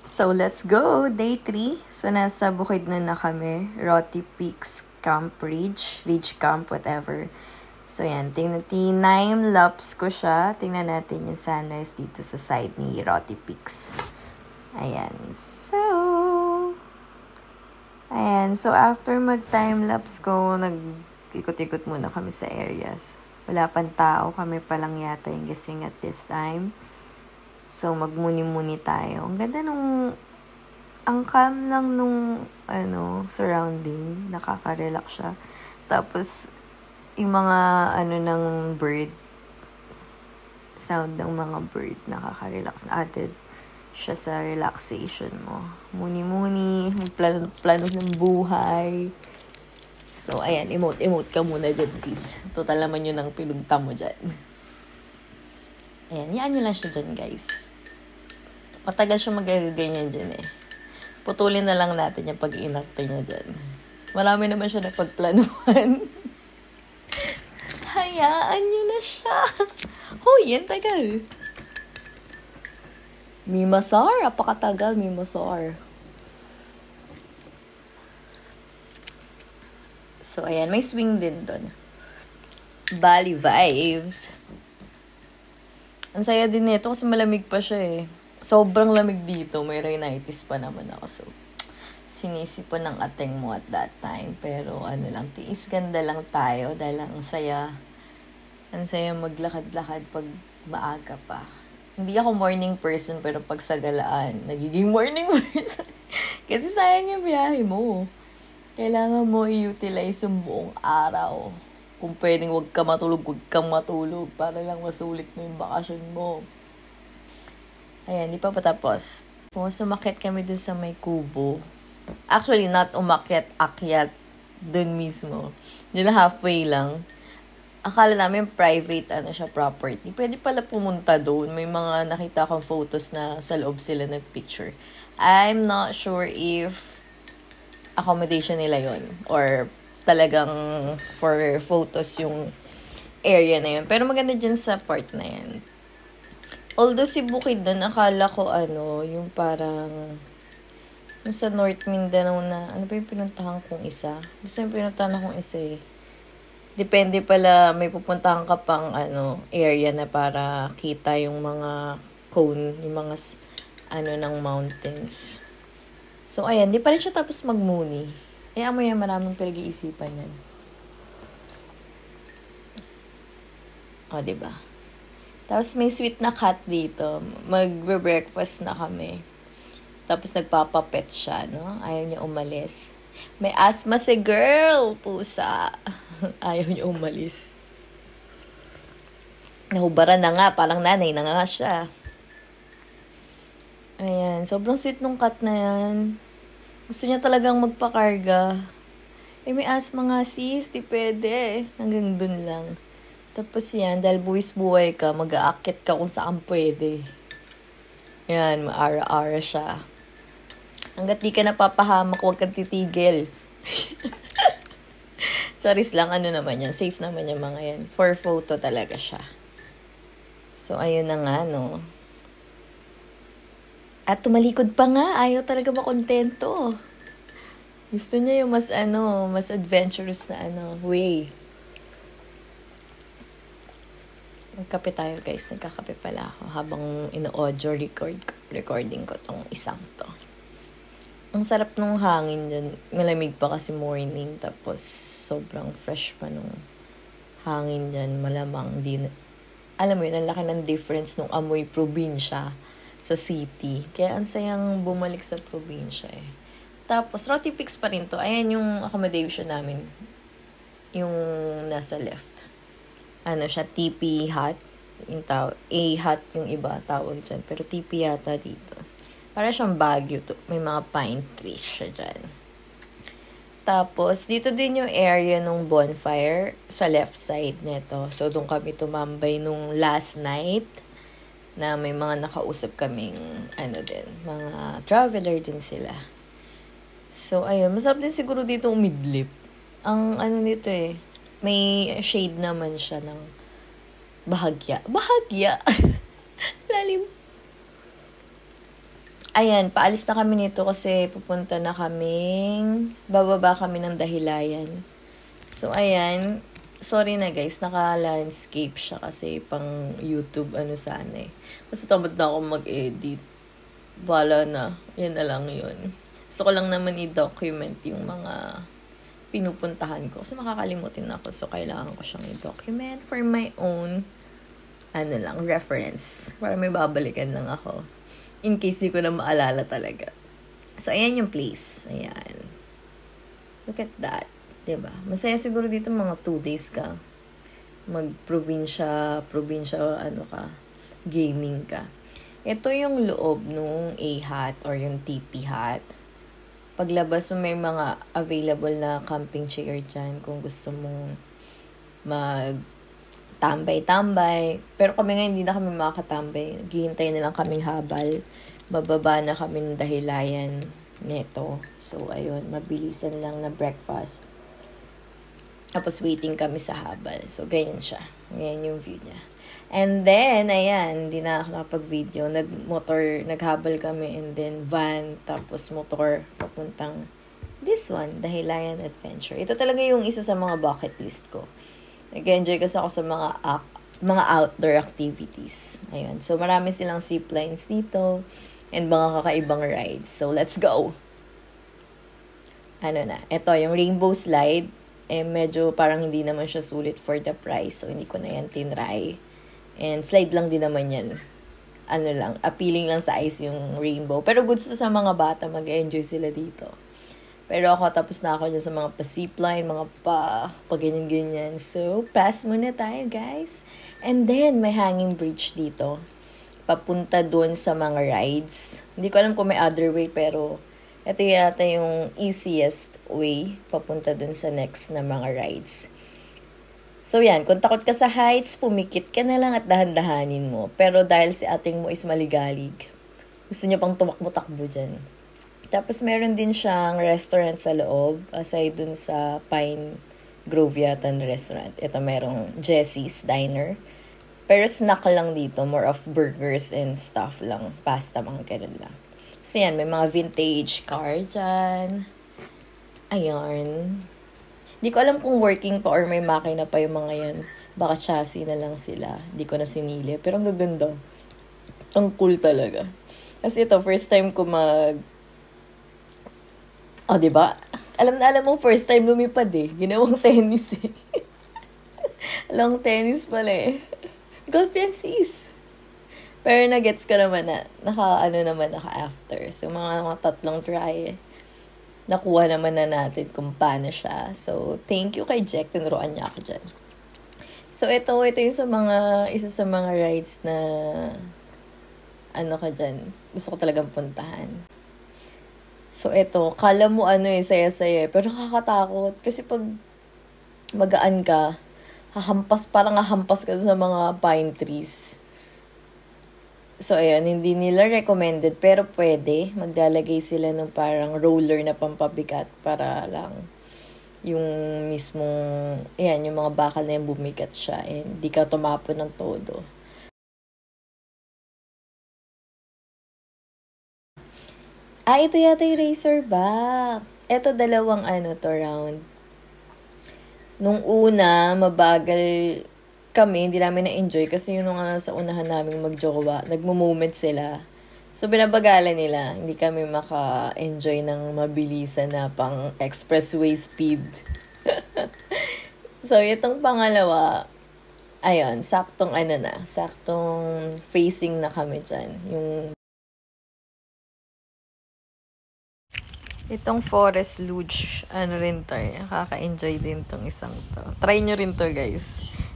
So, let's go! Day 3. So, nasa Bukidnon na kami. Roty Peaks Camp Ridge Camp, whatever. So, yan. Time lapse ko siya. Tingnan natin yung sunrise dito sa side ni Roty Peaks. Ayan. So, after mag-time lapse ko, nag-ikot-ikot muna kami sa areas. Wala pang tao. Kami pa lang yata yung gising at this time. So, magmuni-muni tayo. Ang ganda ang calm lang nung, surrounding. Nakaka-relax siya. Tapos, yung mga, ng bird, sound ng mga bird, nakaka-relax. Added siya sa relaxation mo. Muni-muni, plano ng buhay. So, ayan, emote ka muna dyan, sis. Total naman yun ang pinunta mo dyan. Ayan, yaan nyo lang siya dyan, guys. Matagal siya magaganyan dyan eh. Putulin na lang natin yung pag-inacte niya dyan. Marami naman siya napagplanuhan. Hayaan nyo na siya. Hoy, yan tagal. Mimasar, apakatagal, Mimasar. So, ayan, may swing din doon. Bali vibes. Ang saya din nito kasi malamig pa siya eh. Sobrang lamig dito. May rhinitis pa naman ako. So, sinisipon ng ateng mo at that time. Pero tiis ganda lang tayo dahil ang saya. Ang saya maglakad-lakad pag maaga pa. Hindi ako morning person pero pag sa galaan, nagiging morning person. Kasi sayang yung biyahe mo. Kailangan mo i-utilize yung buong araw. Kung pwedeng huwag kang matulog para lang masulit mo yung bakasyon mo. Ayan, di pa patapos. Sumakit kami dun sa may kubo. Actually, not akyat dun mismo. Yun halfway lang. Akala namin private, siya, property. Pwede pala pumunta doon. May mga nakita akong photos na sa loob sila nag-picture. I'm not sure if accommodation nila yon or talagang for photos yung area na yun. Pero maganda dyan sa part na yan. Although si Bukidnon, akala ko yung parang yung sa North Mindanao na, ano ba yung pinuntahan kong isa? Basta yung pinuntahan akong isa eh. Depende pala, may pupuntahan ka pang area na para kita yung mga cone, yung mga ng mountains. So ayan, di pa rin siya tapos magmuni. Kaya mo yan, maraming pinag-iisipan yan. O, diba? Tapos may sweet na cat dito. Magbe-breakfast na kami. Tapos nagpapapet siya, no? Ayaw niya umalis. May asthma si girl, pusa. Ayaw niya umalis. Nahubaran na nga, parang nanay na nga siya. Ayan, sobrang sweet nung cat na yan. Gusto niya talagang magpakarga. May asthma nga sis, di pwede. Hanggang dun lang. Tapos yan, dahil buwis-buhay ka, mag-aakit ka kung saan pwede. Yan, maara-ara siya. Hanggat di ka napapahamak, huwag kang titigil. Charis lang, naman yan. Safe naman yung mga yan. For photo talaga siya. So, ayun na nga, no. At tumalikod pa nga, ayaw talaga makontento. Gusto niya yung mas adventurous na way. Nagkape tayo guys, nagkakape pala ako habang ino-audio recording ko tong isang to. Ang sarap nung hangin dyan, malamig pa kasi morning, tapos sobrang fresh pa nung hangin dyan, malamang alam mo yun, ang laki ng difference nung amoy probinsya sa city. Kaya ang sayang bumalik sa probinsya eh. Tapos, Roty Peaks pa rin to. Ayan yung accommodation namin. Yung nasa left. Siya, TP hut. A-hut yung iba tawag dyan. Pero TP yata dito. Para siyang Baguio to. May mga pine trees siya dyan. Tapos, dito din yung area nung bonfire sa left side nito. So, doon kami tumambay nung last night na may mga nakausap kaming mga traveler din sila. So, ayun, masarap din siguro dito umidlip. Ang nito eh, may shade naman siya ng bahagya. Lalim. Ayan, paalis na kami nito kasi bababa kami ng Dahilayan. So, ayan. Sorry na guys, naka-landscape siya kasi pang YouTube sana eh. Kasi tamad na ako mag-edit. Bala na. Yan na lang yun. Gusto ko lang naman i-document yung mga pinupuntahan ko. Kasi makakalimutin ako. So, kailangan ko siyang i-document for my own reference. Para may babalikan lang ako. In case di ko na maalala talaga. So, ayan yung place. Ayan. Look at that. Diba? Masaya siguro dito mga 2 days ka. Mag-probinsya, gaming ka. Ito yung loob nung A-hut or yung TP hut. Paglabas mo may mga available na camping chair dyan kung gusto mong tambay-tambay. Pero kami ngayon hindi na kami makakatambay. Naghihintay na lang kaming habal. Bababa na kami ng Dahilayan neto. So, ayun. Mabilisan lang na breakfast. Tapos, waiting kami sa habal. So, ganyan siya. Ganyan yung view niya. And then, ayan. Hindi na ako nakapag-video. Naghabal kami. And then, van. Tapos, motor. Papuntang this one. Dahilayan Adventure. Ito talaga yung isa sa mga bucket list ko. Nag-enjoy kasi ako sa mga outdoor activities. Ayun. So, marami silang ziplines dito and mga kakaibang rides. So, let's go! Ito, yung rainbow slide, medyo parang hindi naman siya sulit for the price. So, hindi ko na yan tinry. And slide lang din naman yan. Appealing lang sa eyes yung rainbow. Pero gusto sa mga bata, mag-enjoy sila dito. Pero ako, tapos na ako dyan sa mga pa-zipline, mga pa-ganyan-ganyan. So, pass muna tayo, guys. And then, may hanging bridge dito. Papunta dun sa mga rides. Hindi ko alam kung may other way, pero ito yata yung easiest way papunta dun sa next na mga rides. So, yan. Kung takot ka sa heights, pumikit ka na lang at dahan-dahanin mo. Pero dahil si ating mo is maligalig, gusto niya pang tumakbo-takbo dyan. Tapos, meron din siyang restaurant sa loob, aside dun sa Pine Grove yata na restaurant. Ito, merong Jessie's Diner. Pero snack lang dito, more of burgers and stuff lang. Pasta, mga ganun lang. So, yan, may mga vintage car dyan. Ayan. Hindi ko alam kung working pa or may makina pa yung mga yan. Baka chassis na lang sila. Hindi ko na sinili. Pero ang gaganda. Ang cool talaga. Kasi ito, first time ko diba? Alam mo, first time lumipad eh. Ginawang tennis eh. Long tennis pala eh. Golf yan sis. Pero na-gets ka naman na, naka-after. So, mga 3 try eh. Nakuha naman na natin kung paano siya. So, thank you kay Jack. Tinuruan niya ako dyan. So, ito yung isa sa mga rides na gusto ko talagang puntahan. So, ito, kala mo saya-saya. Pero nakakatakot. Kasi pag magaan ka, parang hahampas ka sa mga pine trees. So, ayan, hindi nila recommended, pero pwede. Maglalagay sila ng parang roller na pampabigat para lang yung mismong, yung mga bakal na yung bumigat siya and di ka tumapon ng todo. Ito yata yung Razorback. Ito, 2 round. Nung una, mabagal kami, hindi namin na-enjoy kasi yun nga sa unahan namin magjowa, nagmo-moment sila. So, binabagalan nila. Hindi kami maka-enjoy ng mabilisan na pang expressway speed. So, itong pangalawa, ayun, saktong facing na kami dyan. Itong Forest Lodge, nakaka-enjoy din tong isang to. Try nyo rin to, guys.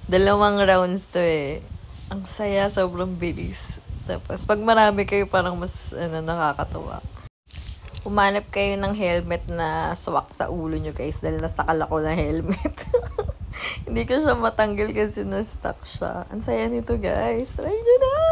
2 rounds to eh. Ang saya, sobrang bilis. Tapos, pag marami kayo, parang mas nakakatawa. Humanap kayo ng helmet na swak sa ulo nyo, guys. Dahil nasakal ako na helmet. Hindi ko siya matanggal kasi na-stuck siya. Ang saya nito, guys. Try nyo na!